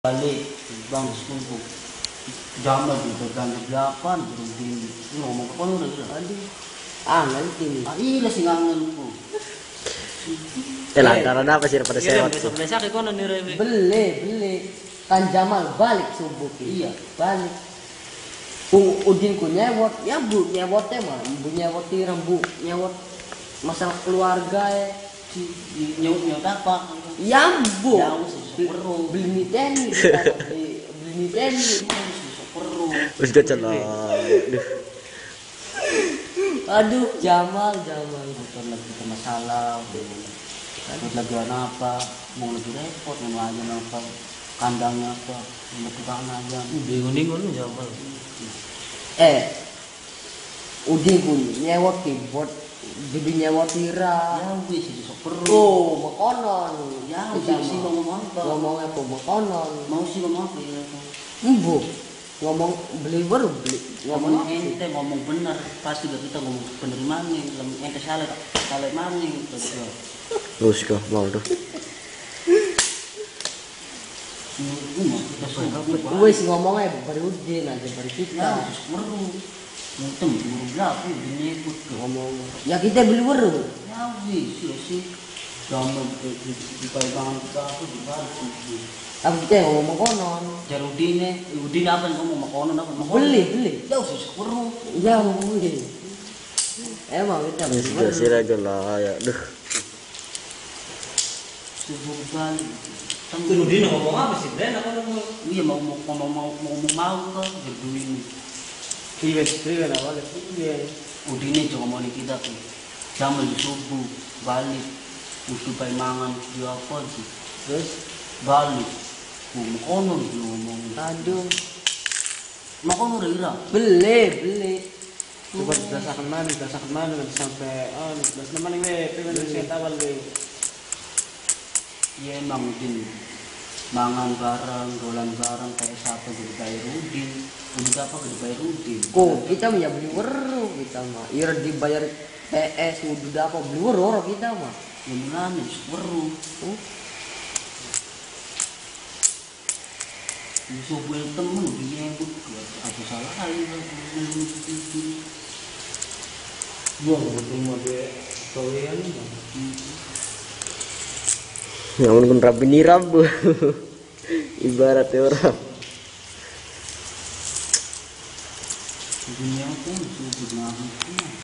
balik bang subuh jamal gitu dan delapan berhenti ngomong ke kono udah aduh nanti nih iya sih ngangenku lantaran apa sih pada sewot besok ke kono nih Revi beli kan Jamal balik subuh iya balik Udin ku nyewot ya bu nyewotnya mah ibu nyewoti rembu nyewot masalah keluarga nyewot apa ya bu beli miteni terus gacor lah aduh Jamal bukan lagi masalah buat lagi apa mau lagi repot mau aja apa kandangnya apa mau tukang aja bingung Jamal Udin pun nyewot keyboard jadi nyewot tira ya wis iso perlu mekonon ya wis ngomong apa mekonon mau sih ngomong apa ya embo ngomong beli ngomong ente ngomong bener pasti gak kita ngomong bener maning ente salah maning terus kok mau tuh wis ngomongnya baru Udin aja baru kita meru mutem buru berapa nyebut ngomong ya kita beli weru ya wis sih gampang dipegang kita aku dibalik tapi kita ngomong konon jarudine Udin apa ngomong konon apa beli ya wis weru ya wis emang kita sudah siraga lah ya duh subuh balik Udin ngomong apa sih Ben apa ngomong iya mau ke berduin iya awalnya Udine cuma ngomongin kita tuh Jamal di subuh balik udah pakai mangan di apa sih terus balik kono ngomong aduh mau kono rira beli coba dirasakan mana sampai das mana gue pengen saya tawal gue iya emang Udin mangan bareng, dolan bareng kayak satu jadi bayar Udin udah apa jadi bayar Udin kita mah ya beli weru kita mah iya dibayar PS udah apa beli weru kita mah ya mulanya weru bisa buat temen nyebut aku salah kali gua betul mau dia kawian namun kun rabi ni rabu ibaratnya orang dunia pun sudah